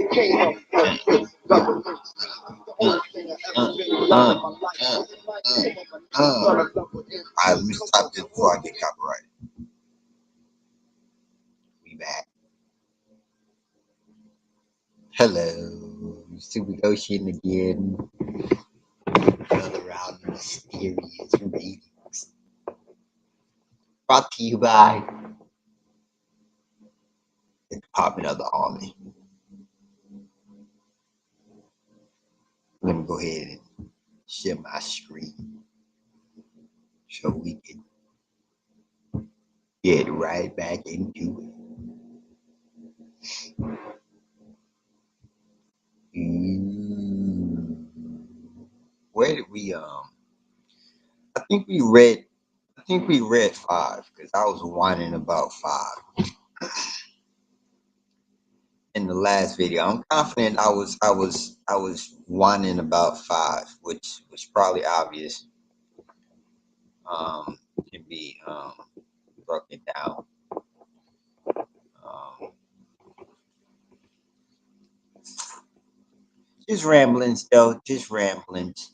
Alright, let me stop this before I get copyrighted. We back. Hello, Super Ocean again. Another round of Mysterious readings. Brought to you by the Department of the Army. Let me go ahead and share my screen so we can get right back into it. Where did we I think we read 5 because I was whining about 5 in the last video. I'm confident I was whining about 5, which was probably obvious. Can be broken down. Just ramblings though, just ramblings.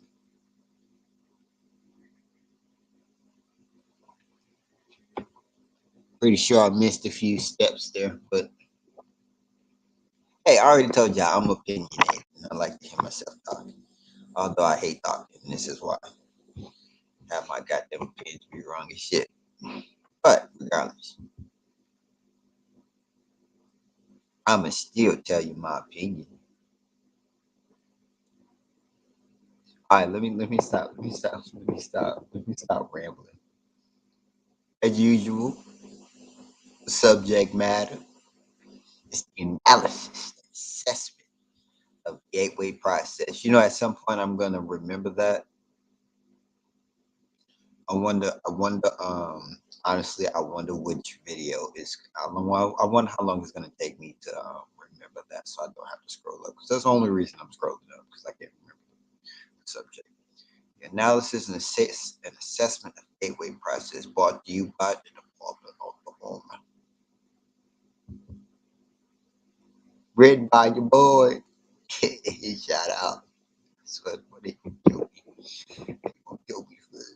Pretty sure I missed a few steps there, but hey, I already told y'all I'm opinionated. I like to hear myself talking. Although I hate talking, and this is why. Have my goddamn opinions be wrong as shit. But regardless, I'ma still tell you my opinion. Alright, let me stop rambling. As usual, the subject matter is the analysis, the assessment of gateway process. You know, at some point I'm gonna remember that. I wonder, honestly, I wonder which video is, I wonder how long it's going to take me to remember that so I don't have to scroll up. Because that's the only reason I'm scrolling up, because I can't remember the subject. The analysis and assessment of gateway process brought to you by the Department of the Army. Written by your boy. Shout out. That's what they can kill me. They gonna kill me for that.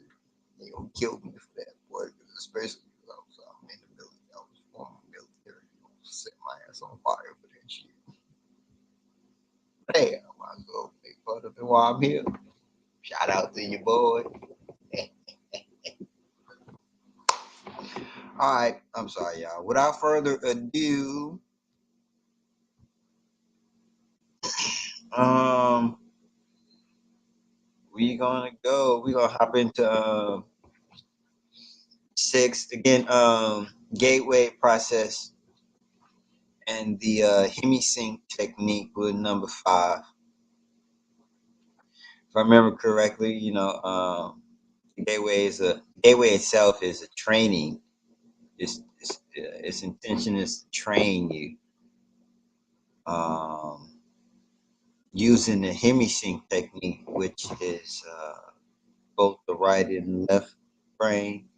They gonna kill me for that, boy. Especially because I'm in the military. I was former military. Set my ass on fire for that shit. But hey, I might as well make fun of it while I'm here. Shout out to your boy. All right, I'm sorry, y'all. Without further ado, we gonna hop into 6 again. Gateway process and the hemisync technique with number 5. If I remember correctly, you know, the gateway itself is a training. Its intention is to train you using the hemisync technique, which is both the right and left brain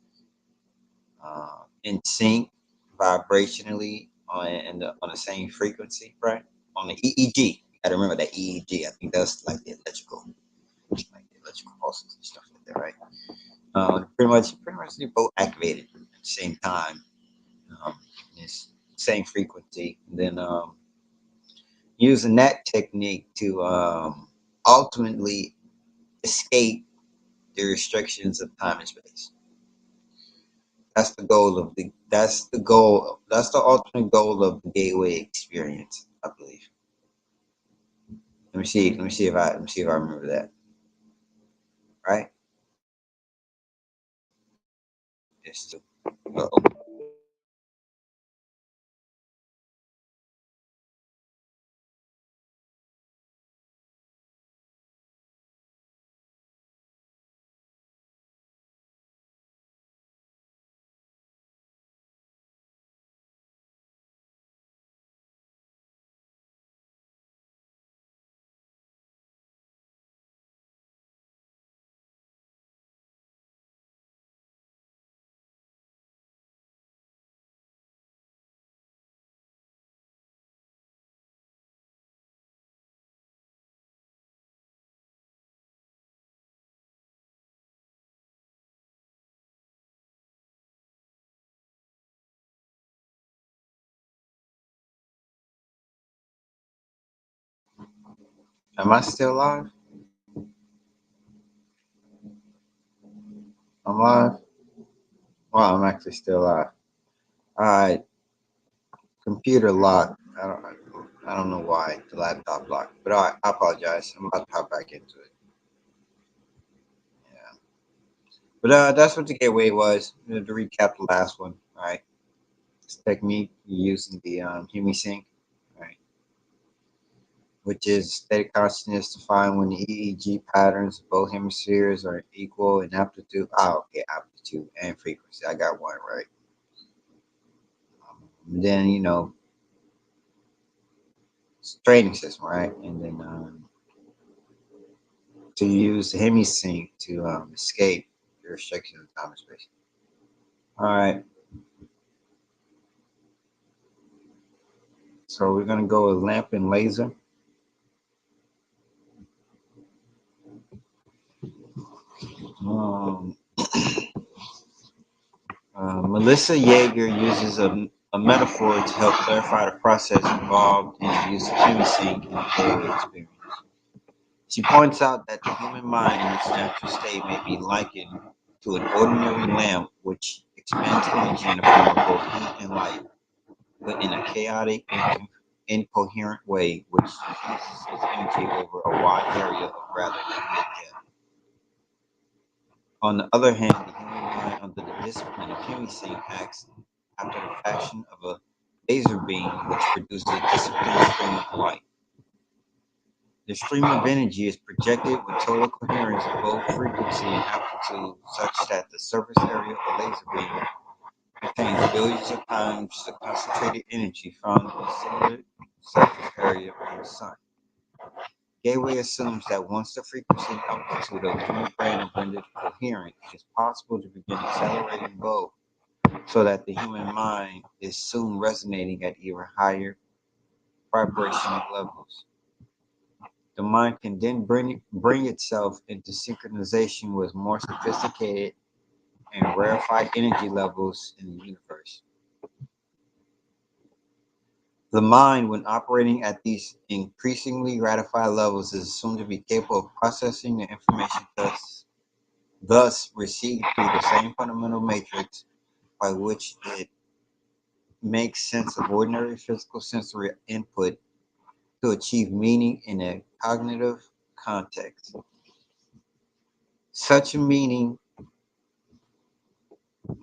in sync vibrationally on the same frequency, right? On the EEG. You gotta remember that EEG. I think that's like the electrical pulses and stuff like that, right? Pretty much they're both activated at the same time. It's same frequency. And then using that technique to ultimately escape the restrictions of time and space. That's the ultimate goal of the gateway experience, I believe. Let me see if I remember that. Right? Am I still live? I'm live. Well, I'm actually still live. All right, computer locked. I don't know why the laptop locked, but all right, I apologize. I'm about to hop back into it. Yeah, but that's what the gateway was. To recap the last one, right? This technique using the hemisync, right? Which is static consciousness defined when the EEG patterns of both hemispheres are equal in amplitude. Oh, okay, amplitude and frequency. I got one right. Then training system, right? And then to use the hemisync to escape the restriction of time and space. All right, so we're gonna go with lamp and laser. Um, Melissa Yeager uses a metaphor to help clarify the process involved in the use of hemisync in the daily experience. She points out that the human mind in its natural state may be likened to an ordinary lamp which expends energy in the form of both heat and light, but in a chaotic and incoherent way which diffuses its energy over a wide area of rather limited depth. On the other hand, the human mind under the discipline of hemisync acts after the fashion of a laser beam which produces a disciplined stream of light. The stream of energy is projected with total coherence of both frequency and amplitude such that the surface area of a laser beam contains billions of times the concentrated energy found in a similar surface area on the sun. Gateway assumes that once the frequency and amplitude of the human brain are rendered coherent, it is possible to begin accelerating both so that the human mind is soon resonating at even higher vibrational levels. The mind can then bring itself into synchronization with more sophisticated and rarefied energy levels in the universe. The mind, when operating at these increasingly ratified levels, is assumed to be capable of processing the information thus received through the same fundamental matrix by which it makes sense of ordinary physical sensory input to achieve meaning in a cognitive context. Such a meaning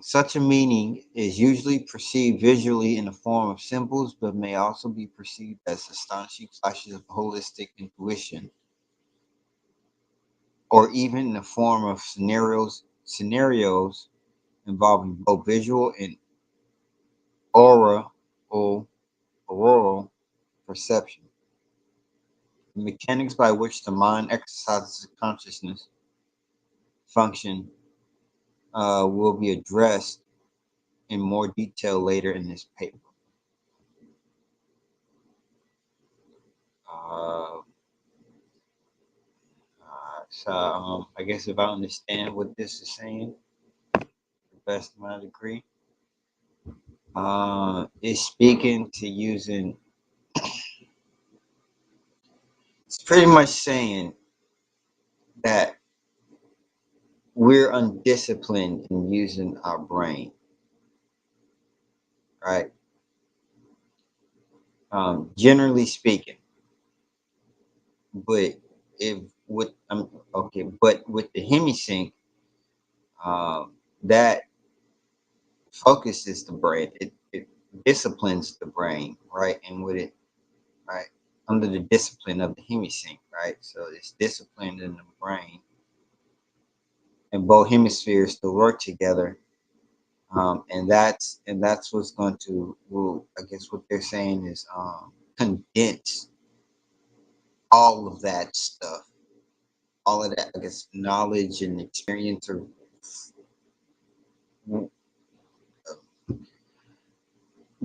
Such a meaning is usually perceived visually in the form of symbols, but may also be perceived as astonishing flashes of holistic intuition, or even in the form of scenarios involving both visual and aural auroral perception. The mechanics by which the mind exercises consciousness function will be addressed in more detail later in this paper. Uh, so I guess if I understand what this is saying, to the best of my degree, it's speaking to using. It's pretty much saying that we're undisciplined in using our brain, right? Generally speaking, but if with okay, but with the hemisync, that focuses the brain. It disciplines the brain, right? And with it, right, under the discipline of the hemisync, right? So it's disciplined in the brain, and both hemispheres to work together. And that's what's going to, well, I guess what they're saying is condense all of that stuff, all of that, I guess, knowledge and experience or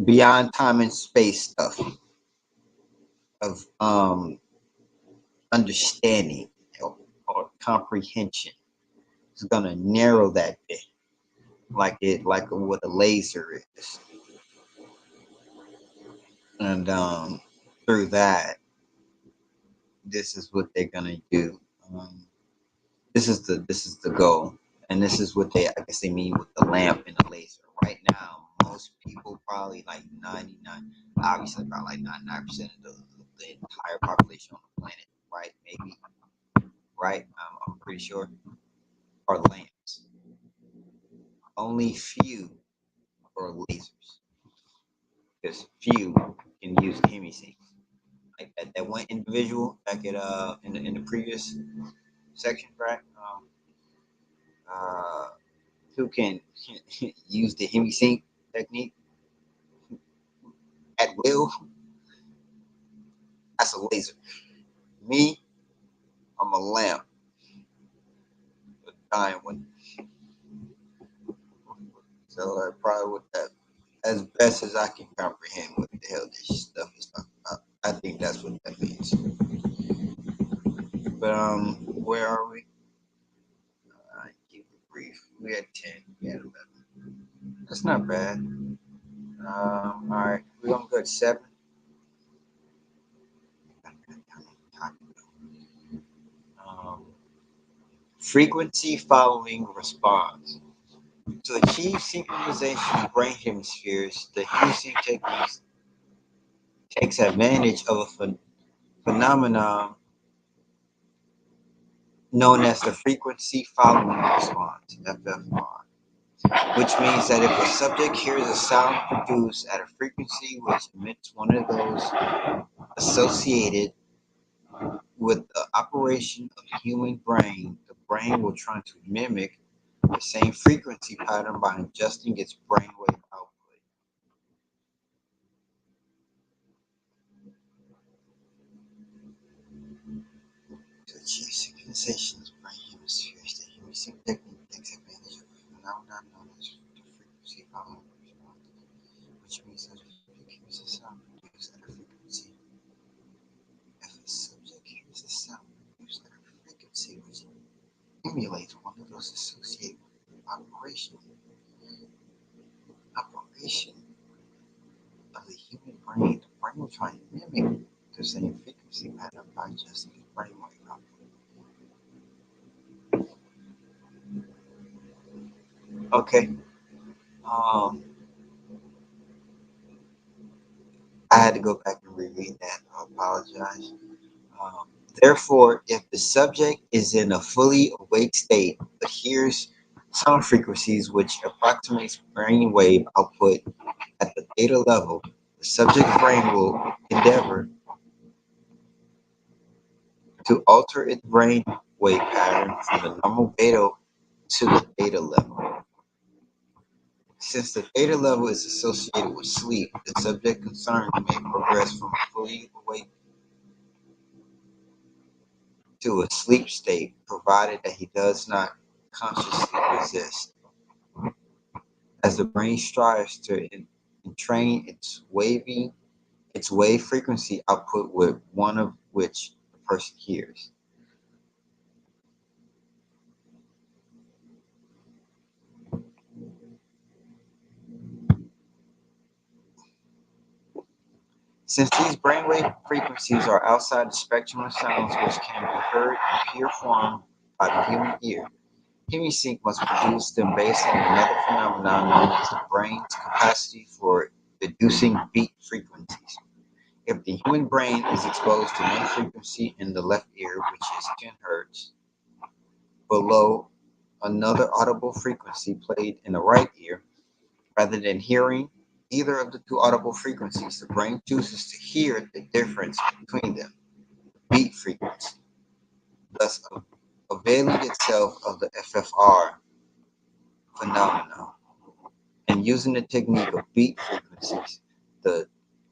beyond time and space stuff of understanding or comprehension. It's gonna narrow that bit, like what a laser is, and through that, this is what they're gonna do. Um, this is the goal, and this is what I guess they mean with the lamp and the laser. Right now, most people probably like 99, obviously about like 99% of the entire population on the planet, right? Maybe, right? I'm pretty sure are lamps. Only few are lasers, because few can use hemisync. Like that one individual back at in the previous section, right? Uh, who can use the hemisync technique at will, that's a laser. Me, I'm a lamp, a dying one. So probably with that, as best as I can comprehend what the hell this stuff is talking about. I think that's what that means. But where are we? Keep it brief. We had 10. We had 11. That's not bad. All right, we're gonna go to 7. Um, frequency following response. To achieve synchronization of brain hemispheres, the hemisync technique takes advantage of a phenomenon known as the frequency following response, FFR, which means that if a subject hears a sound produced at a frequency which emits one of those associated with the operation of the human brain, the brain will try to mimic the same frequency pattern by adjusting its brainwave output. To achieve synchronization of brain hemispheres, the hemisync technique takes advantage of a phenomenon known as the frequency following response, which means that a subject hears a sound produced at a frequency. If a subject hears a sound produced at a frequency which emulates one of those associated with operation of the human brain, the brain will try and mimic the same frequency pattern by adjusting its brainwave output. Okay. Um, I had to go back and reread that. I apologize. Um, Therefore, if the subject is in a fully awake state but hears sound frequencies which approximates brainwave output at the theta level, the subject's brain will endeavor to alter its brainwave pattern from the normal beta to the theta level. Since the theta level is associated with sleep, the subject concerned may progress from a fully awake to a sleep state, provided that he does not consciously resist. As the brain strives to entrain its wave frequency output with one of which the person hears. Since these brainwave frequencies are outside the spectrum of sounds which can be heard in pure form by the human ear, hemisync must produce them based on another phenomenon known as the brain's capacity for deducing beat frequencies. If the human brain is exposed to one frequency in the left ear, which is 10 hertz, below another audible frequency played in the right ear, rather than hearing either of the two audible frequencies, the brain chooses to hear the difference between them, beat frequency, thus availing itself of the FFR phenomenon. And using the technique of beat frequencies, the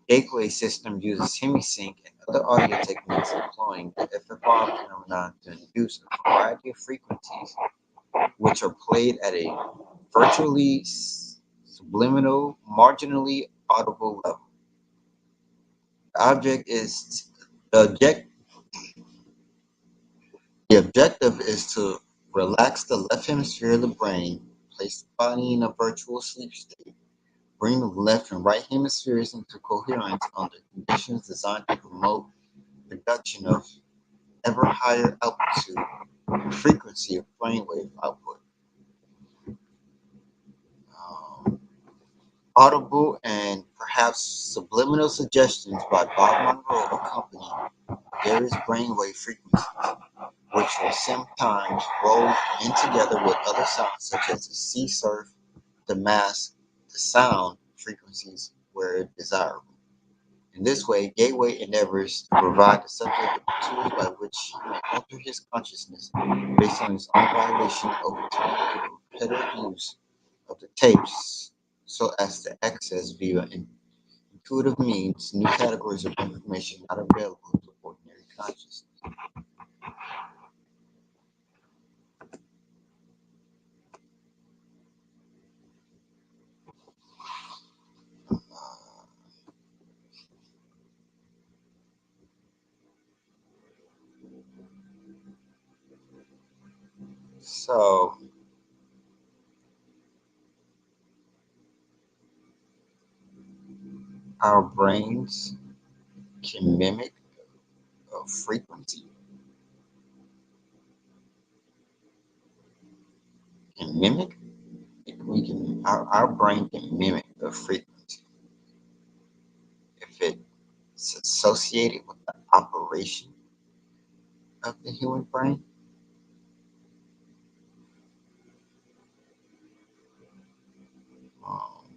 gateway system uses hemisync and other audio techniques employing the FFR phenomenon to induce a variety of frequencies which are played at a virtually subliminal, marginally audible level. The object is the object. The objective is to relax the left hemisphere of the brain, place the body in a virtual sleep state, bring the left and right hemispheres into coherence under conditions designed to promote production of ever higher amplitude and frequency of brainwave output. Um, Audible and perhaps subliminal suggestions by Bob Monroe accompany various brainwave frequencies, which will sometimes roll in together with other sounds such as the sea surf to mask the sound frequencies where desirable. In this way, Gateway endeavors to provide the subject with the tools by which he may alter his consciousness based on his own violation of the repetitive use of the tapes so as to access via intuitive means new categories of information not available to ordinary consciousness. So, our brains can mimic a frequency, can mimic, we can, our brain can mimic a frequency if it's associated with the operation of the human brain. Um,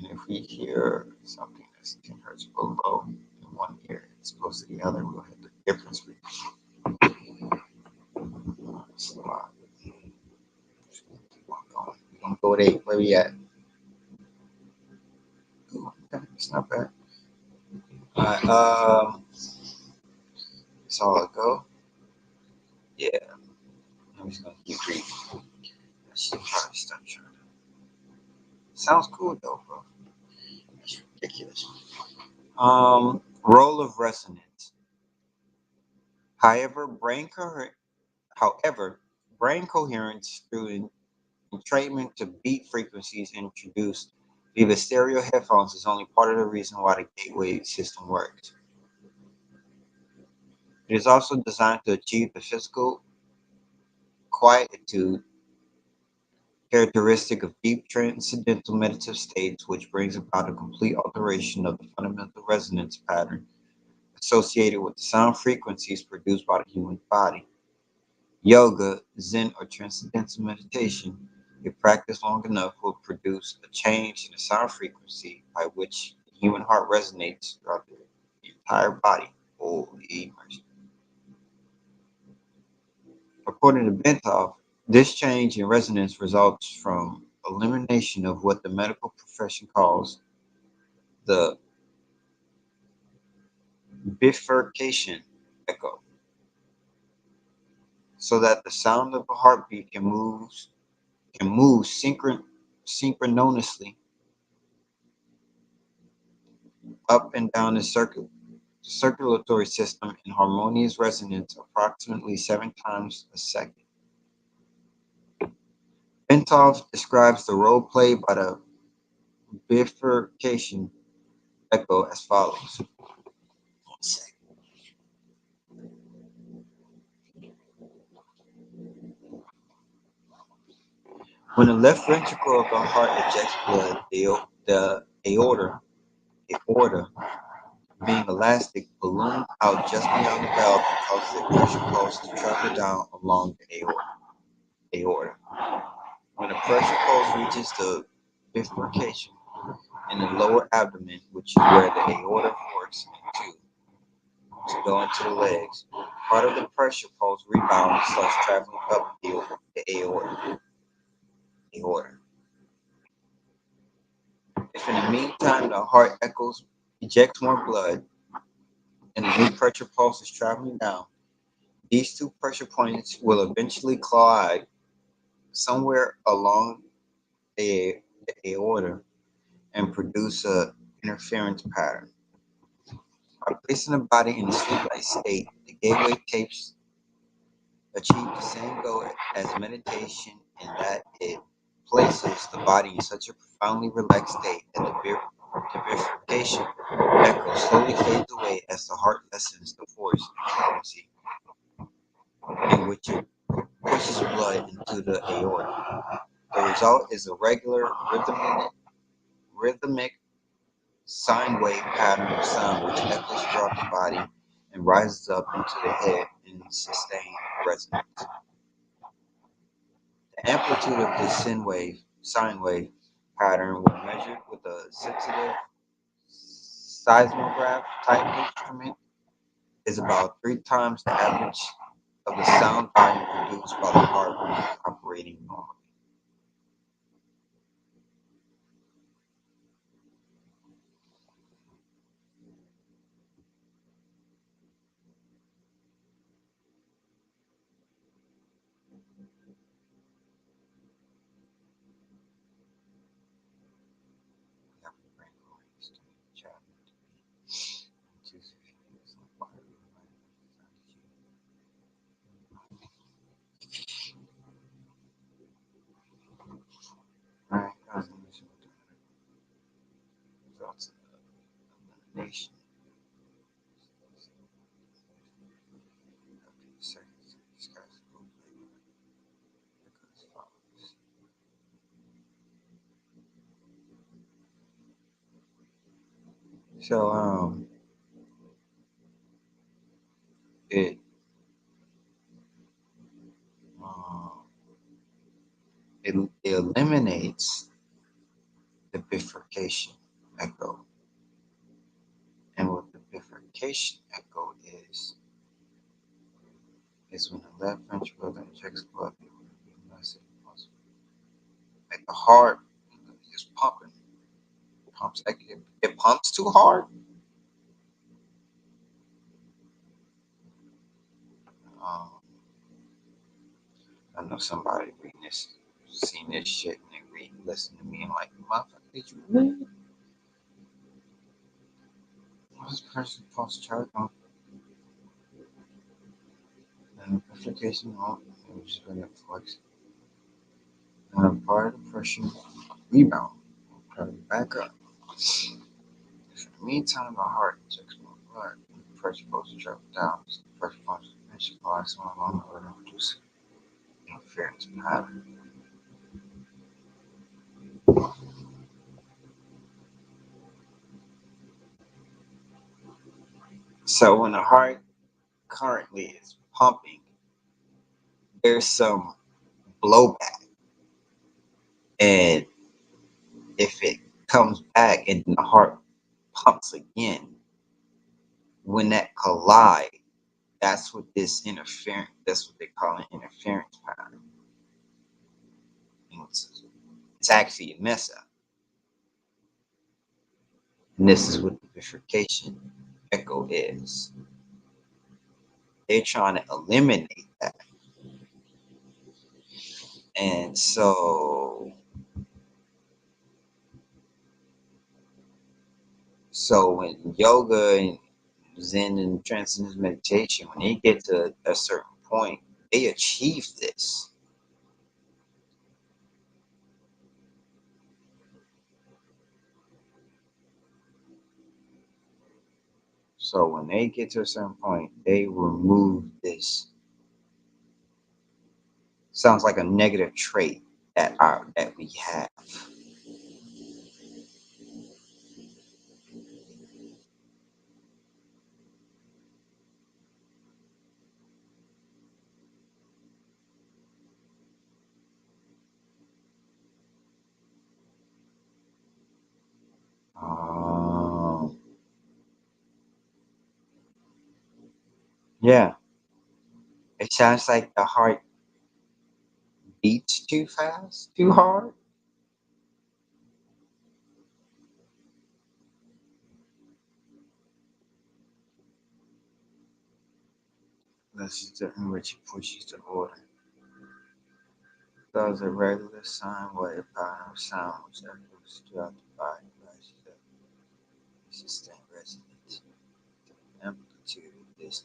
and if we hear something that's 10 hertz below in one ear as opposed to the other, we'll have the difference. It's a lot. Keep on going. We're going to go with 8. Where we at? Ooh, okay, it's not bad. All right. That's all I go. Yeah. I'm just going to keep reading. I should try to stop trying. Sounds cool though, bro. That's ridiculous. Role of resonance. However, however, brain coherence through entrainment to beat frequencies introduced via stereo headphones is only part of the reason why the gateway system works. It is also designed to achieve the physical quietude characteristic of deep transcendental meditative states, which brings about a complete alteration of the fundamental resonance pattern associated with the sound frequencies produced by the human body. Yoga, Zen, or transcendental meditation, if practiced long enough, will produce a change in the sound frequency by which the human heart resonates throughout the entire body. Holy mercy. According to Bentoff, this change in resonance results from elimination of what the medical profession calls the bifurcation echo, so that the sound of a heartbeat can move synchronously up and down the circulatory system in harmonious resonance approximately 7 times a second. Bentoff describes the role played by the bifurcation echo as follows. One second. When the left ventricle of the heart ejects blood, the aorta, being elastic, balloons out just beyond the valve and causes a pressure pulse to travel down along the aorta. When the pressure pulse reaches the bifurcation in the lower abdomen, which is where the aorta forks into to go into the legs, part of the pressure pulse rebounds and starts traveling up the aorta. If in the meantime the heart ejects more blood, and the new pressure pulse is traveling down, these two pressure points will eventually collide somewhere along the aorta and produce a interference pattern. By placing the body in a sleep-like state, the gateway tapes achieve the same goal as meditation in that it places the body in such a profoundly relaxed state that the bifurcation echo slowly fades away as the heart lessens the force and frequency in which it pushes blood into the aorta. The result is a regular rhythmic sine wave pattern of sound which echoes throughout the body and rises up into the head in sustained resonance. The amplitude of this sine wave pattern, when measured with a sensitive seismograph type instrument, is about 3 times the average of the sound volume produced by the heart when it is operating normally. Right, results of elimination. So it um, it eliminates the bifurcation echo, and what the bifurcation echo is when the left ventricle that injects blood, it will be less possible. Like the heart is pumping, pumps like it pumps too hard. Um, I know somebody reading this, seen this shit, and they listen to me and like, motherfucker, did you read? What's the person pulse chart on? And amplification on, it was just going to flex. And a part of the pressure rebound, probably back up. In the meantime, the heart injects more blood. The pressure goes to travel down. So the pressure pumps and supplies so along the order produce interference pattern. So when the heart currently is pumping, there's some blowback. And if it comes back and the heart pumps again, when that collide, that's what this interference, that's what they call an interference pattern. It's actually a mess up. And this is what the bifurcation echo is. They're trying to eliminate that. And so when yoga and Zen and transcendental meditation, when they get to a certain point, they achieve this. So when they get to a certain point, they remove this. Sounds like a negative trait that we have. Um, yeah, it sounds like the heart beats too fast, too hard. This is the in which it pushes the order. Those are regular sine wave pattern of sound which echoes throughout the body, rises up and sustained resonance. The amplitude of this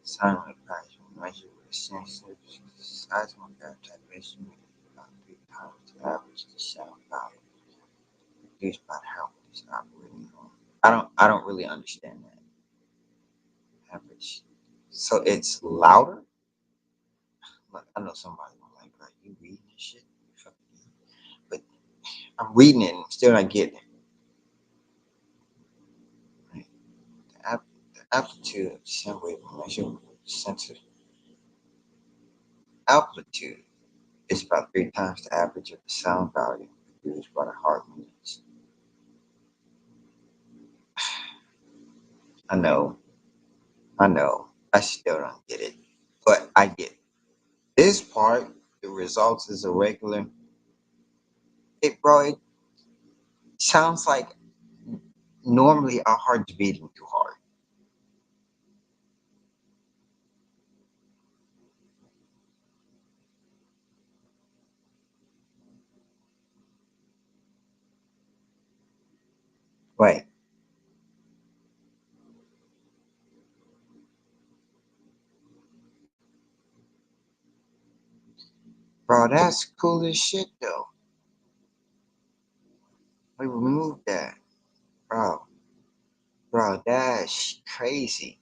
sine wave pattern is measured with a sensitive seismograph type instrument about 3 times the average of the sound volume produced by the heart is operating on. I don't really understand that. Average. So it's louder? Look, I know somebody gonna like, bro, you reading this shit? You fucking idiot." But I'm reading it and I'm still not getting it. Right? The amplitude of sound wave measure sensor amplitude is about 3 times the average of the sound value produced by the heart units. I know, I know. I still don't get it, but I get it. This part. The results is irregular. It, bro. It sounds like normally our heart's beating too hard. Wait, bro. That's cool as shit, though. We removed that, bro. Bro, that's crazy.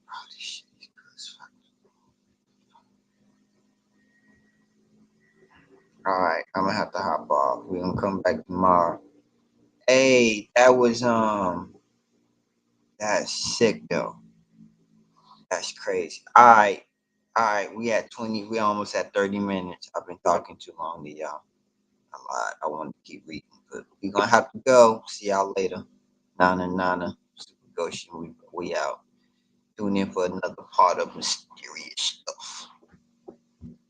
Bro, this shit is cool as fuck. All right, I'm gonna have to hop off. We're gonna come back tomorrow. Hey, that's sick though. That's crazy. All right. We at 20. We almost at 30 minutes. I've been talking too long to y'all. A lot. I want to keep reading, but we're gonna have to go. See y'all later. Nana, Nana, Super Goshen. We out. Tune in for another part of Mysterious.